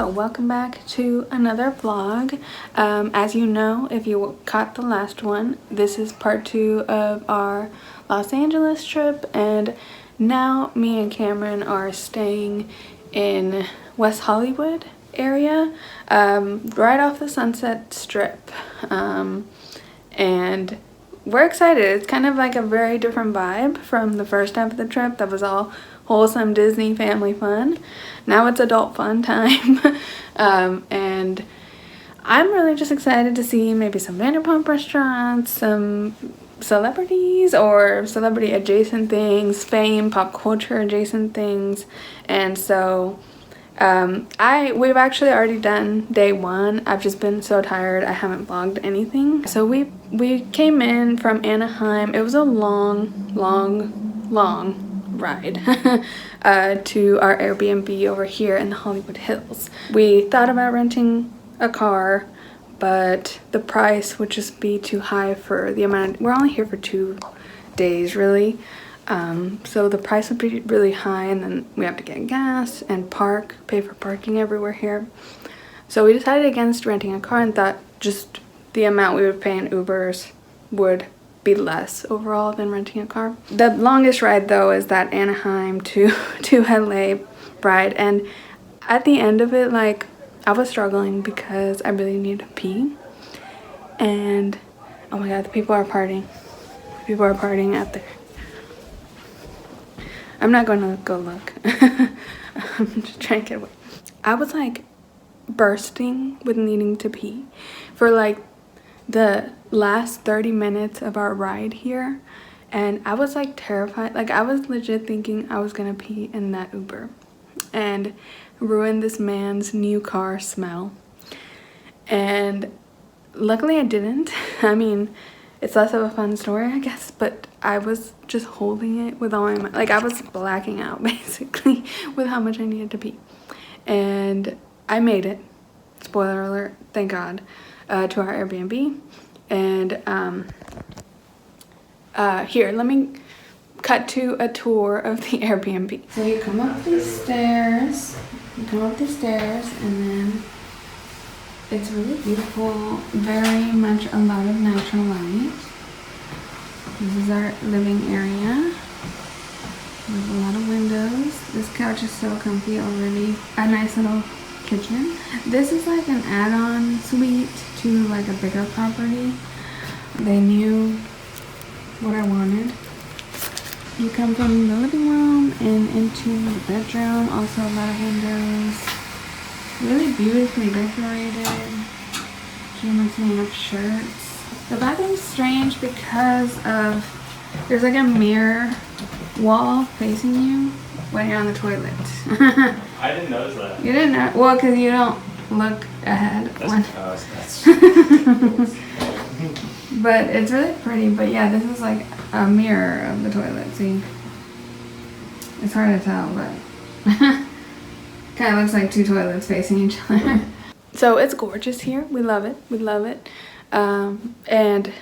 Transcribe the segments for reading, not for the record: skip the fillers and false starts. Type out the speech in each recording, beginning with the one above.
Hello, welcome back to another vlog. As you know, if you caught the last one, this is part 2 of our Los Angeles trip, and now me and Cameron are staying in West Hollywood area, right off the Sunset Strip, and we're excited. It's kind of like a very different vibe from the first half of the trip that was all wholesome Disney family fun. Now it's adult fun time. And I'm really just excited to see maybe some Vanderpump restaurants, some celebrities or celebrity adjacent things, fame, pop culture adjacent things. And so we've actually already done day 1. I've just been so tired I haven't vlogged anything. So we came in from Anaheim. It was a long ride to our Airbnb over here in the Hollywood Hills. We thought about renting a car, but the price would just be too high for the amount. We're only here for 2 days really. So the price would be really high, and then we have to get gas and pay for parking everywhere here. So we decided against renting a car and thought just the amount we would pay in Ubers would be less overall than renting a car. The longest ride though is that Anaheim to LA ride, and at the end of it, like, I was struggling because I really need to pee, and oh my god, the people are partying. People are partying out there. I'm not gonna go look. I'm just trying to get away. I was like bursting with needing to pee for like the last 30 minutes of our ride here, and I was like terrified. Like, I was legit thinking I was gonna pee in that Uber and ruin this man's new car smell, and luckily I didn't. I mean, it's less of a fun story, I guess, but I was just holding it with all my mind. Like, I was blacking out basically with how much I needed to pee, and I made it, spoiler alert, thank god, to our Airbnb. And here, let me cut to a tour of the Airbnb. So you come up these stairs, and then it's really beautiful, very much a lot of natural light. This is our living area with a lot of windows. This couch is so comfy already. A nice little kitchen. This is like an add-on suite to like a bigger property. They knew what I wanted. You come from the living room and into the bedroom. Also a lot of windows. Really beautifully decorated. She must have shirts. The bathroom's strange because there's like a mirror wall facing you when you're on the toilet. I didn't notice that. You didn't know? Well, because you don't look ahead. That's But it's really pretty. But yeah, this is like a mirror of the toilet. See? It's hard to tell, but kind of looks like 2 toilets facing each other. So it's gorgeous here. We love it. We love it. And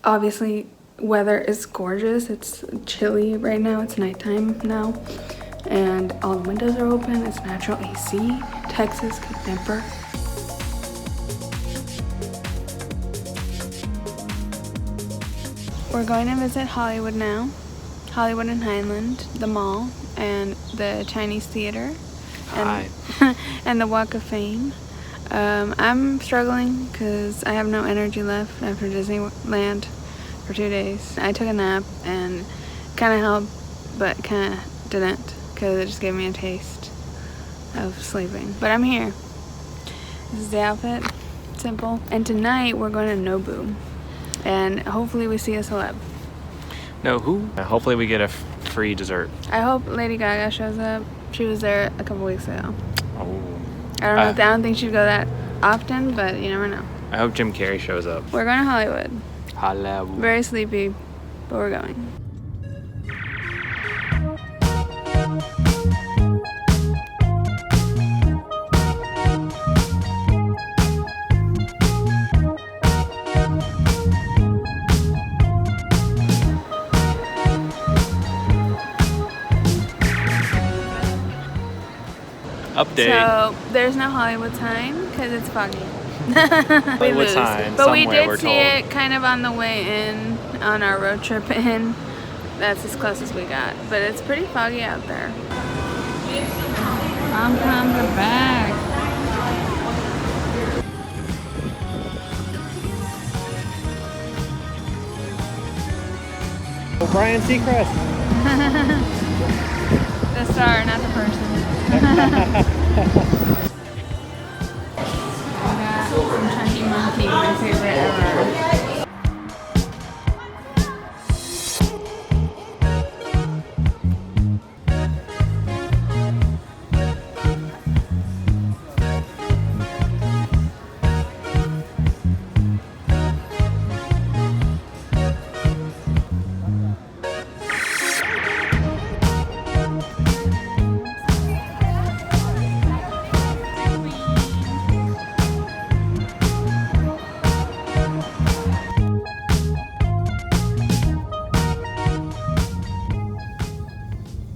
obviously weather is gorgeous. It's chilly right now. It's nighttime now. And all the windows are open. It's natural AC. Texas could never. We're going to visit Hollywood now. Hollywood and Highland, the mall, and the Chinese theater. And, and the Walk of Fame. I'm struggling because I have no energy left after Disneyland for 2 days. I took a nap and kind of helped, but kind of didn't, because it just gave me a taste of sleeping. But I'm here. This is the outfit. Simple. And tonight we're going to Nobu, and hopefully we see a celeb. No, who? Hopefully we get a free dessert. I hope Lady Gaga shows up. She was there a couple weeks ago. Oh. I don't know. I don't think she'd go that often, but you never know. I hope Jim Carrey shows up. We're going to Hollywood. Hollywood. Very sleepy, but we're going. Update. So there's no Hollywood sign because it's foggy. Hollywood sign. But we somewhere, did see it kind of on the way in on our road trip in. That's as close as we got. But it's pretty foggy out there. Rom-coms are back. Brian Seacrest. The star, not the person. I got some Chunky Monkey, my favorite ever.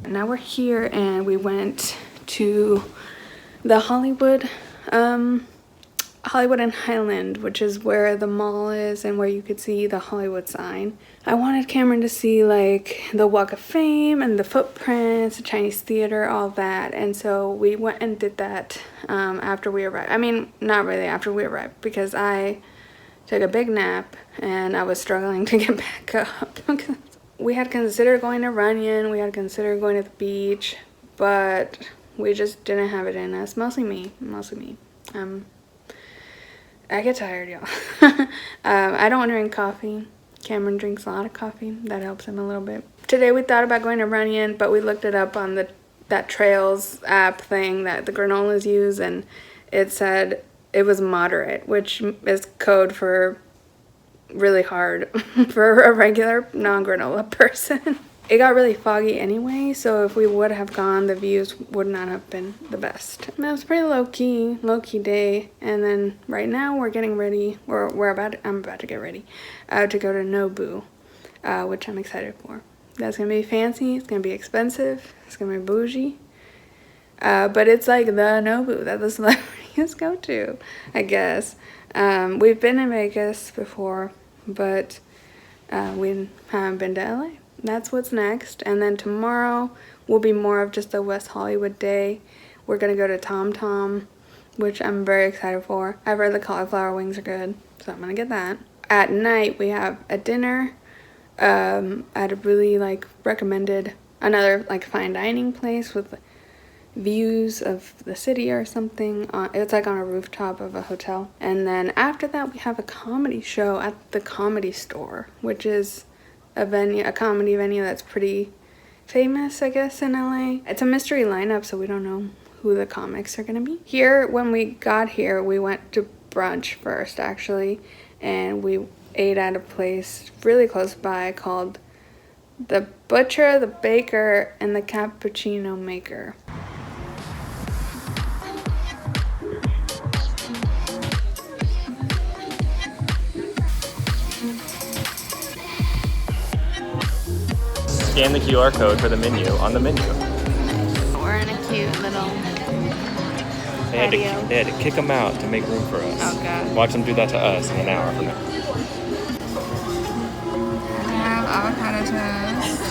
Now we're here and we went to the Hollywood and Highland, which is where the mall is and where you could see the Hollywood sign. I wanted Cameron to see like the Walk of Fame and the footprints, the Chinese theater, all that. And so we went and did that after we arrived. I mean, not really after we arrived, because I took a big nap and I was struggling to get back up. We had considered going to Runyon, we had considered going to the beach, but we just didn't have it in us. Mostly me. I get tired, y'all. I don't drink coffee. Cameron drinks a lot of coffee. That helps him a little bit. Today we thought about going to Runyon, but we looked it up on that Trails app thing that the granolas use, and it said it was moderate, which is code for really hard for a regular non-granola person. It got really foggy anyway, so if we would have gone, the views would not have been the best. It was pretty low-key day, and then right now we're getting ready, I'm about to get ready to go to Nobu, which I'm excited for. That's gonna be fancy, it's gonna be expensive, it's gonna be bougie, but it's like the Nobu that the celebrities go to, I guess. We've been in Vegas before, but we haven't been to LA. That's what's next. And then tomorrow will be more of just a West Hollywood day. We're gonna go to Tom Tom, which I'm very excited for. I've heard the cauliflower wings are good, so I'm gonna get that. At night we have a dinner at a really recommended, another fine dining place with views of the city or something. It's on a rooftop of a hotel. And then after that we have a comedy show at the Comedy Store, which is a comedy venue that's pretty famous, I guess, in LA. It's a mystery lineup, so we don't know who the comics are gonna be. Here, when we got here, we went to brunch first, actually, and we ate at a place really close by called The Butcher, the Baker, and the Cappuccino Maker. Scan the QR code for the menu on the menu. We're in a cute little patio. They had to kick them out to make room for us. Oh, God. Watch them do that to us in an hour from now. We have avocado toast.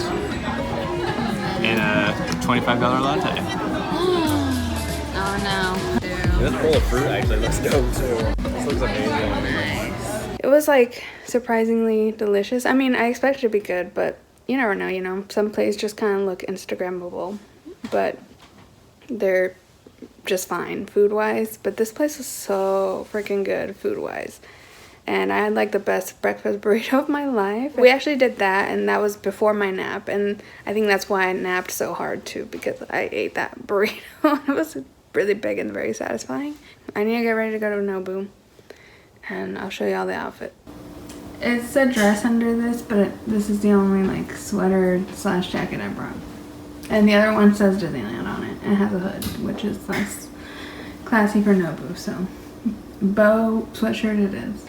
And a $25 latte. Oh, no. This bowl of fruit actually looks dope, too. This looks amazing. Nice. It was, surprisingly delicious. I mean, I expected it to be good, but you never know, some places just kind of look Instagrammable, but they're just fine food-wise. But this place was so freaking good food-wise, and I had the best breakfast burrito of my life. We actually did that, and that was before my nap, and I think that's why I napped so hard too, because I ate that burrito. It was really big and very satisfying. I need to get ready to go to Nobu, and I'll show you all the outfit. It's a dress under this, but this is the only sweater / jacket I brought. And the other one says Disneyland on it and has a hood, which is less classy for Nobu, so bow sweatshirt it is.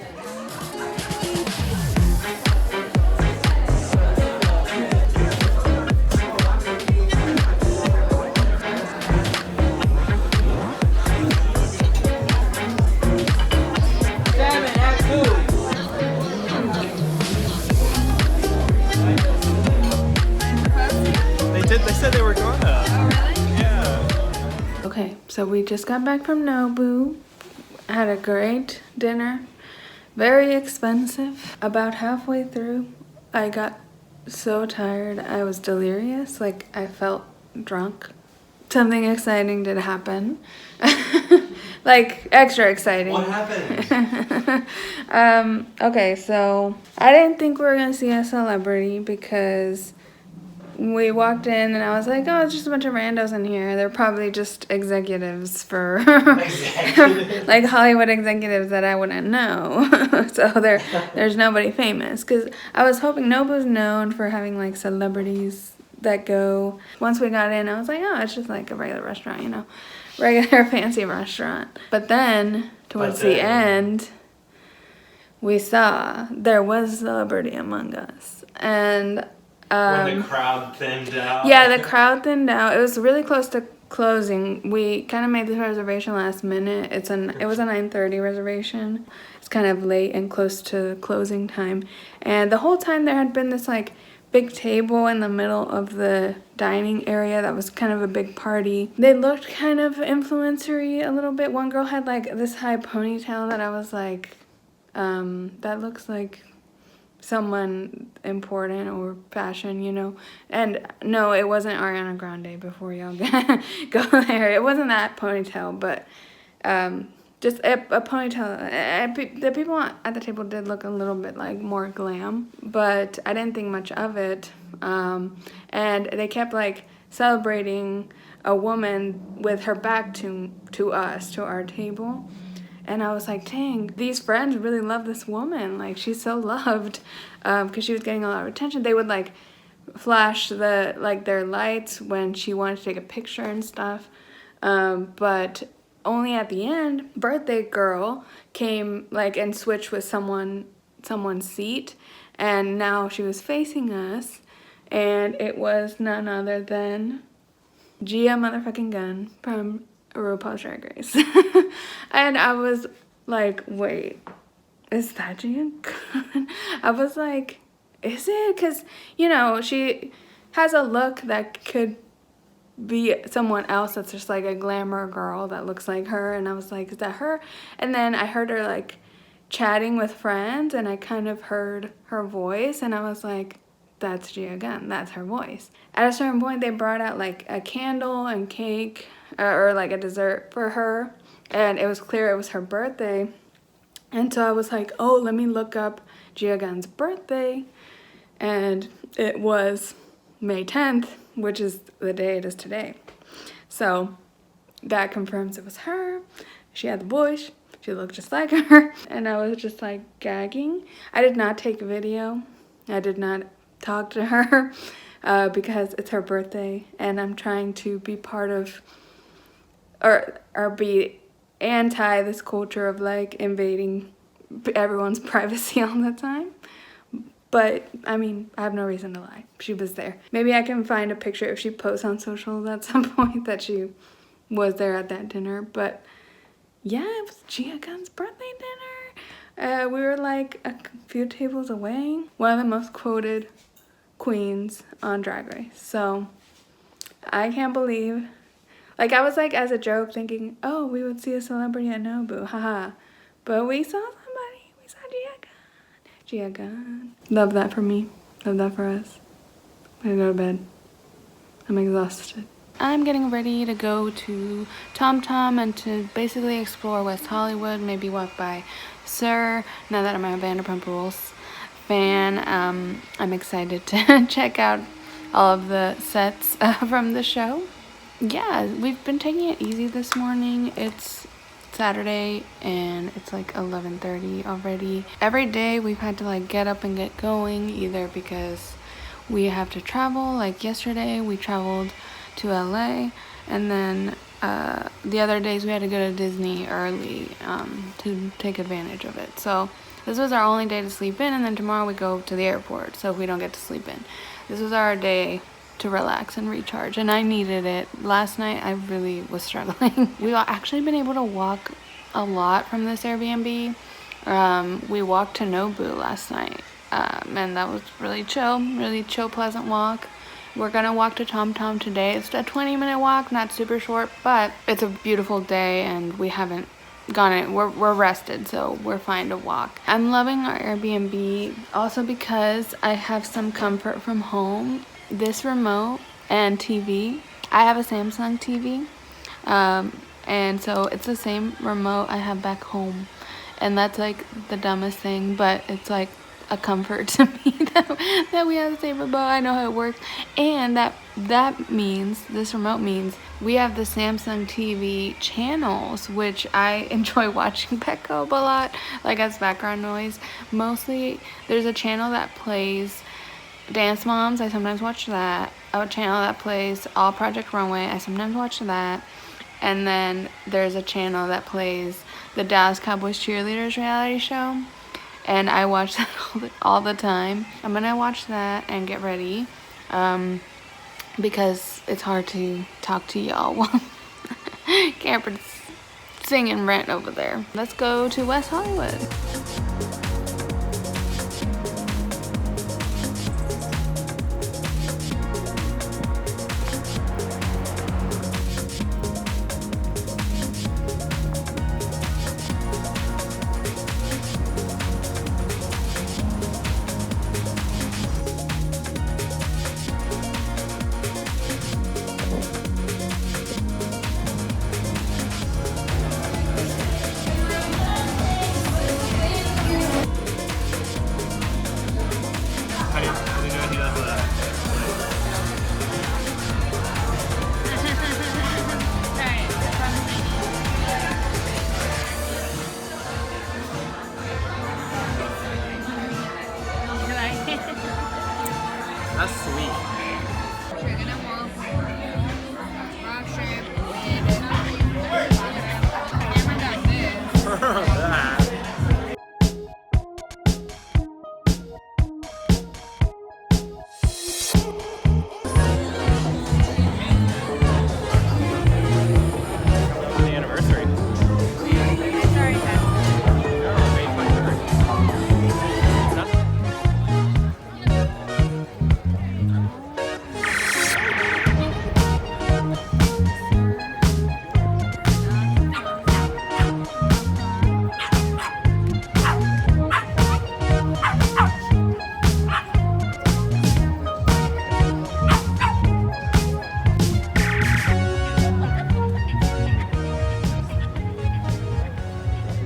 They said they were gonna. Oh, really? Yeah. Okay, so we just got back from Nobu. Had a great dinner. Very expensive. About halfway through, I got so tired. I was delirious. Like, I felt drunk. Something exciting did happen. Like, extra exciting. What happened? Okay, so I didn't think we were gonna see a celebrity because we walked in and I was like, oh, it's just a bunch of randos in here. They're probably just executives for like Hollywood executives that I wouldn't know. So there's nobody famous, because I was hoping Nobu's known for having like celebrities that go. Once we got in, I was like, oh, it's just like a regular restaurant, you know, regular fancy restaurant. But then towards the end, we saw there was a celebrity among us. And when the crowd thinned out. yeah, the crowd thinned out. It was really close to closing. We kind of made this reservation last minute. It was a 9:30 reservation. It's kind of late and close to closing time. And the whole time there had been this like big table in the middle of the dining area that was kind of a big party. They looked kind of influencery a little bit. One girl had like this high ponytail that I was like, that looks like someone important or fashion, you know. And no, it wasn't Ariana Grande, before y'all go there. It wasn't that ponytail, but just a ponytail. The people at the table did look a little bit like more glam, but I didn't think much of it. And they kept like celebrating a woman with her back to us, to our table. And I was like, dang, these friends really love this woman. Like, she's so loved, because she was getting a lot of attention. They would like flash their lights when she wanted to take a picture and stuff. But only at the end, birthday girl came like and switched with someone's seat, and now she was facing us, and it was none other than Gia motherfucking Gunn from RuPaul's Drag Race. And I was like, wait, is that Gia Gunn? I was like, is it? Because, you know, she has a look that could be someone else that's just like a glamour girl that looks like her. And I was like, is that her? And then I heard her like chatting with friends, and I kind of heard her voice, and I was like, that's Gia Gunn, that's her voice. At a certain point, they brought out like a candle and cake, or like a dessert for her, and it was clear it was her birthday. And so I was like, oh, let me look up Gia Gunn's birthday, and it was May 10th, which is the day it is today. So that confirms it was her. She had the voice, she looked just like her, and I was just like gagging. I did not take a video, I did not talk to her, because it's her birthday, and I'm trying to be part of, or be anti this culture of like invading everyone's privacy all the time. But I mean, I have no reason to lie. She was there. Maybe I can find a picture if she posts on socials at some point that she was there at that dinner. But yeah, it was Gia Gunn's birthday dinner. We were like a few tables away. One of the most quoted queens on Drag Race. So I can't believe, like, I was like, as a joke thinking, oh, we would see a celebrity at Nobu, haha. But we saw somebody. We saw Gia Gunn. Love that for me. Love that for us. I'm gonna go to bed. I'm exhausted. I'm getting ready to go to Tom Tom and to basically explore West Hollywood, maybe walk by Sir, now that I'm a Vanderpump Rules fan. I'm excited to check out all of the sets from the show. Yeah, we've been taking it easy this morning. It's Saturday and it's like 11:30 already. Every day we've had to like get up and get going, either because we have to travel. Like yesterday we traveled to LA, and then the other days we had to go to Disney early to take advantage of it. So this was our only day to sleep in, and then tomorrow we go to the airport, so we don't get to sleep in. This was our day to relax and recharge, and I needed it. Last night I really was struggling. We've actually been able to walk a lot from this Airbnb. We walked to Nobu last night, and that was really chill, pleasant walk. We're gonna walk to Tom Tom today. It's a 20-minute walk, not super short, but it's a beautiful day and we haven't gone it. We're rested, so we're fine to walk. I'm loving our Airbnb also because I have some comfort from home. This remote and TV. I have a Samsung TV, and so it's the same remote I have back home, and that's like the dumbest thing, but it's like a comfort to me that we have the same remote. I know how it works, and that means, this remote means, we have the Samsung TV channels, which I enjoy watching Petco a lot, like as background noise. Mostly there's a channel that plays Dance Moms, I sometimes watch that. A channel that plays All Project Runway, I sometimes watch that. And then there's a channel that plays the Dallas Cowboys Cheerleaders reality show, and I watch that all the time. I'm gonna watch that and get ready, because it's hard to talk to y'all while Cameron's singing rant over there. Let's go to West Hollywood. That's sweet. The anniversary.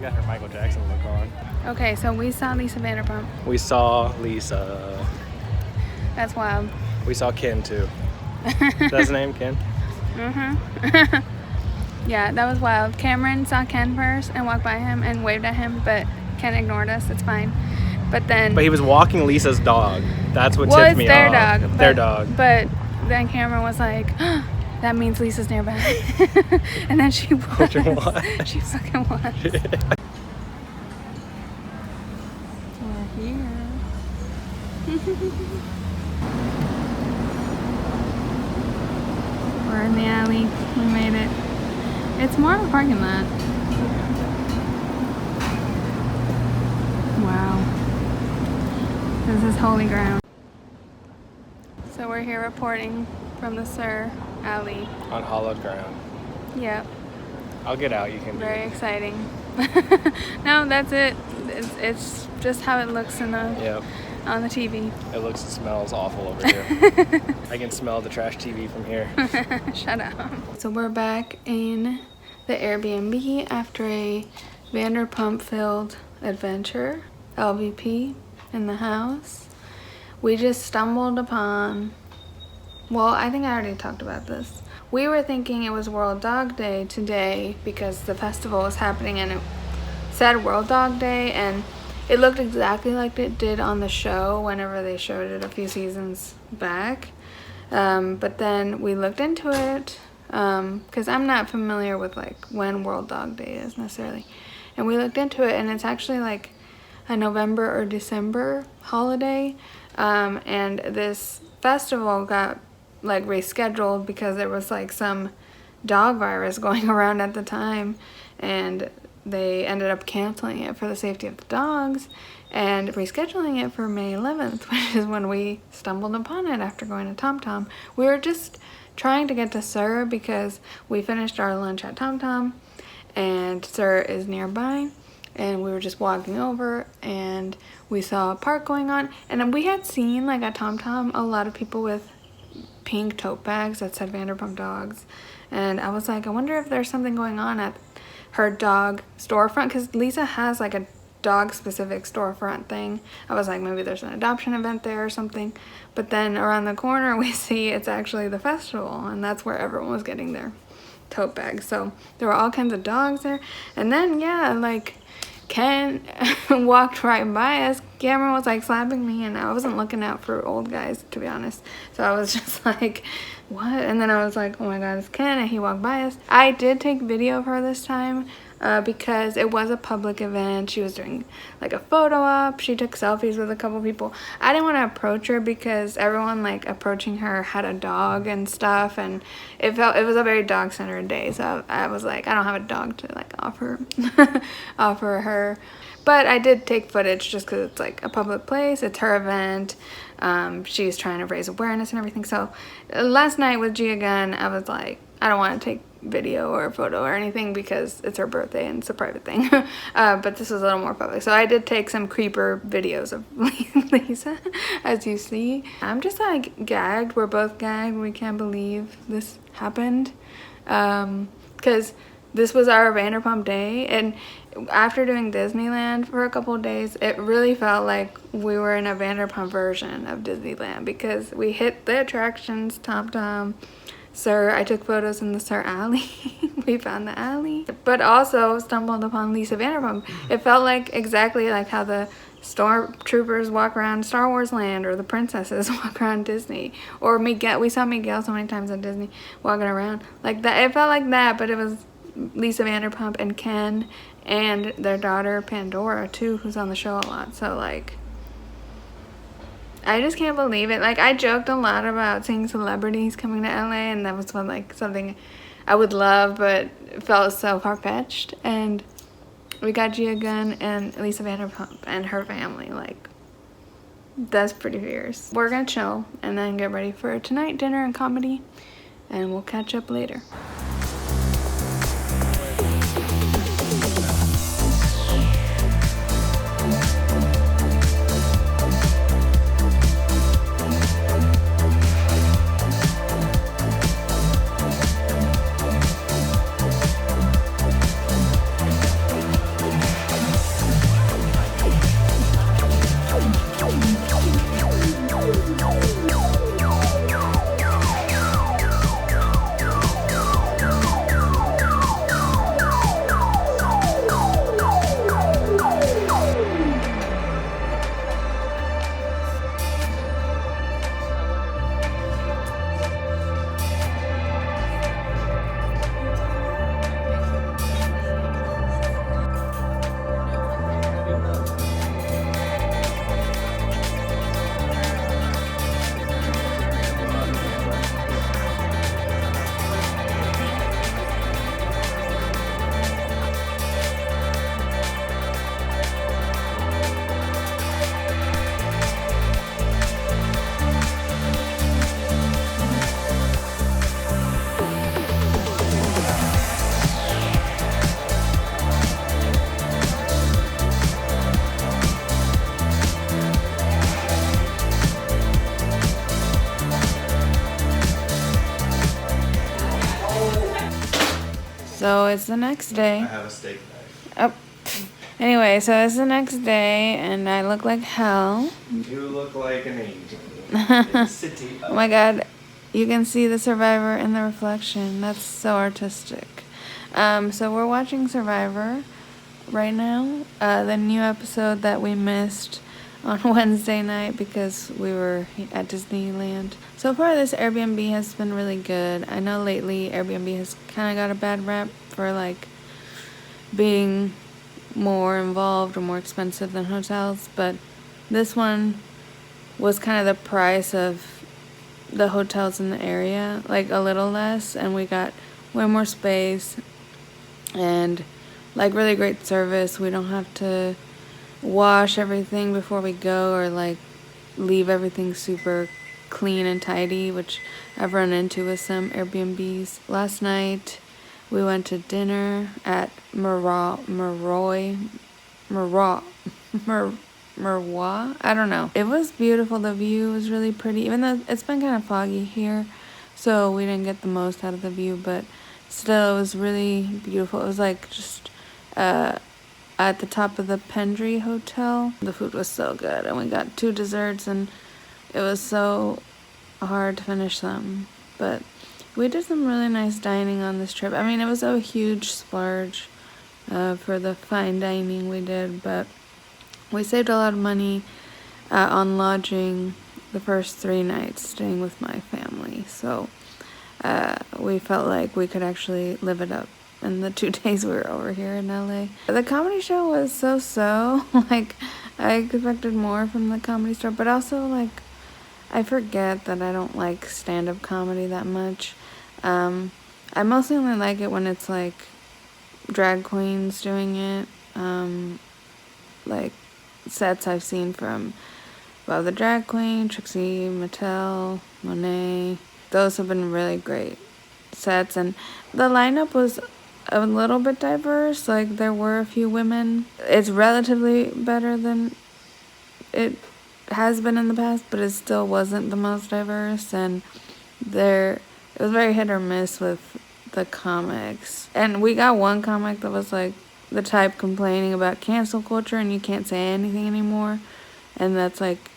Got her Michael Jackson look on. Okay, so we saw Lisa Vanderpump. We saw Lisa. That's wild. We saw Ken too. That's his name, Ken? Yeah, that was wild. Cameron saw Ken first and walked by him and waved at him, but Ken ignored us. It's fine. But he was walking Lisa's dog. That's what tipped me off. Their dog. Their dog. But then Cameron was like, oh, that means Lisa's nearby. And then she was. She fucking was. We're here. We're in the alley. We made it. It's more of a parking lot. Wow. This is holy ground. So we're here reporting from the Sur alley. On hollowed ground. Yep. I'll get out. You can. Very exciting. No, that's it. It's just how it looks in the. Yep. On the TV. It looks and smells awful over here. I can smell the trash TV from here. Shut up. So we're back in the Airbnb after a Vanderpump-filled adventure. LVP in the house. We just stumbled upon... Well, I think I already talked about this. We were thinking it was World Dog Day today because the festival was happening and it said World Dog Day, and it looked exactly like it did on the show whenever they showed it a few seasons back. But then we looked into it because I'm not familiar with like when World Dog Day is necessarily. And we looked into it and it's actually like a November or December holiday. And this festival got like rescheduled because there was like some dog virus going around at the time, and they ended up canceling it for the safety of the dogs. and rescheduling it for May 11th, which is when we stumbled upon it after going to Tom Tom. We were just trying to get to Sir because we finished our lunch at Tom Tom and Sir is nearby, and we were just walking over and we saw a park going on, and we had seen like at Tom Tom a lot of people with pink tote bags that said Vanderpump Dogs, and I was like, I wonder if there's something going on at her dog storefront, because Lisa has like a dog specific storefront thing. I was like, maybe there's an adoption event there or something. But then around the corner we see it's actually the festival, and that's where everyone was getting their tote bags. So there were all kinds of dogs there. And then yeah, like Ken walked right by us. Cameron was like slapping me, and I wasn't looking out for old guys, to be honest. So I was just like, what? And then I was like, oh my god, it's Ken, and he walked by us. I did take video of her this time because it was a public event. She was doing like a photo op. She took selfies with a couple people. I didn't want to approach her because everyone like approaching her had a dog and stuff, and it was a very dog-centered day. So I was like, I don't have a dog to like offer her. But I did take footage just because it's like a public place. It's her event. She's trying to raise awareness and everything. So last night with Gia Gunn, I was like, I don't want to take video or photo or anything because it's her birthday and it's a private thing. But this was a little more public. So I did take some creeper videos of Lisa, as you see. I'm just like gagged. We're both gagged. We can't believe this happened. Because this was our Vanderpump day, and after doing Disneyland for a couple of days, it really felt like we were in a Vanderpump version of Disneyland because we hit the attractions, Tom Tom, Sir. I took photos in the Sir Alley. We found the alley, but also stumbled upon Lisa Vanderpump. It felt like exactly like how the stormtroopers walk around Star Wars Land, or the princesses walk around Disney, or Miguel. We saw Miguel so many times at Disney walking around like that. It felt like that, but it was Lisa Vanderpump and Ken and their daughter Pandora too, who's on the show a lot. So like, I just can't believe it. Like, I joked a lot about seeing celebrities coming to LA, and that was like something I would love, but it felt so far-fetched. And we got Gia Gunn and Lisa Vanderpump and her family. Like, that's pretty fierce. We're gonna chill and then get ready for tonight dinner and comedy, and we'll catch up later. So it's the next day. I have a steak knife. Oh. Anyway, so it's the next day, and I look like hell. You look like an angel in the city. Oh my god, you can see the Survivor in the reflection. That's so artistic. So we're watching Survivor right now. The new episode that we missed on Wednesday night because we were at Disneyland. So far, this Airbnb has been really good. I know lately Airbnb has kind of got a bad rap for like being more involved or more expensive than hotels, but this one was kind of the price of the hotels in the area, like a little less, and we got way more space and like really great service. We don't have to wash everything before we go, or like leave everything super clean and tidy, which I've run into with some Airbnbs. Last night we went to dinner at Merwa. I don't know. It was beautiful. The view was really pretty, even though it's been kind of foggy here, so we didn't get the most out of the view, but still it was really beautiful. It was like just at the top of the Pendry Hotel. The food was so good, and we got 2 desserts, and it was so hard to finish them. But we did some really nice dining on this trip. I mean, it was a huge splurge for the fine dining we did, but we saved a lot of money on lodging the first 3 nights, staying with my family. So we felt like we could actually live it up in the 2 days we were over here in LA. The comedy show was so. Like, I expected more from the Comedy Store, but also, like, I forget that I don't like stand-up comedy that much. I mostly only like it when it's, like, drag queens doing it. Like, sets I've seen from Bob the Drag Queen, Trixie Mattel, Monet. Those have been really great sets, and the lineup was a little bit diverse. Like, there were a few women. It's relatively better than it has been in the past, but it still wasn't the most diverse, and it was very hit or miss with the comics. And we got one comic that was like the type complaining about cancel culture and you can't say anything anymore, and that's like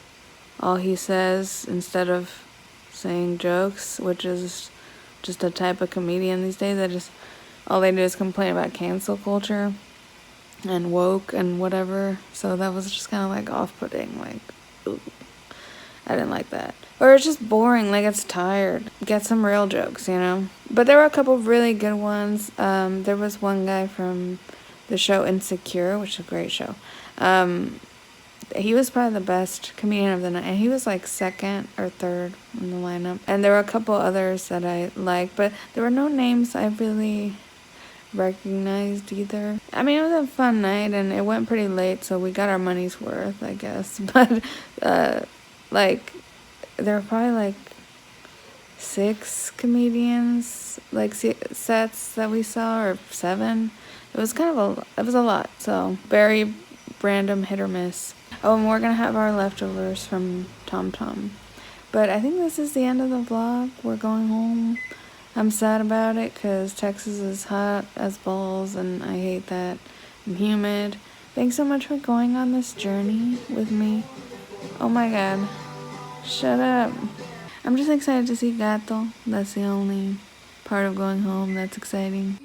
all he says instead of saying jokes, which is just a type of comedian these days that just all they do is complain about cancel culture and woke and whatever. So that was just kind of like off-putting. Like, ooh, I didn't like that. Or it's just boring, like it's tired. Get some real jokes, you know? But there were a couple really good ones. There was one guy from the show Insecure, which is a great show. He was probably the best comedian of the night, and he was like 2nd or 3rd in the lineup. And there were a couple others that I liked, but there were no names I really recognized either. I mean, it was a fun night, and it went pretty late, so we got our money's worth, I guess. But like, there were probably like 6 comedians, like sets that we saw, or 7. It was kind of it was a lot, so very random, hit or miss. Oh, and we're gonna have our leftovers from Tom Tom. But I think this is the end of the vlog. We're going home. I'm sad about it because Texas is hot as balls, and I hate that. And humid. Thanks so much for going on this journey with me. Oh my god. Shut up. I'm just excited to see Gato. That's the only part of going home that's exciting.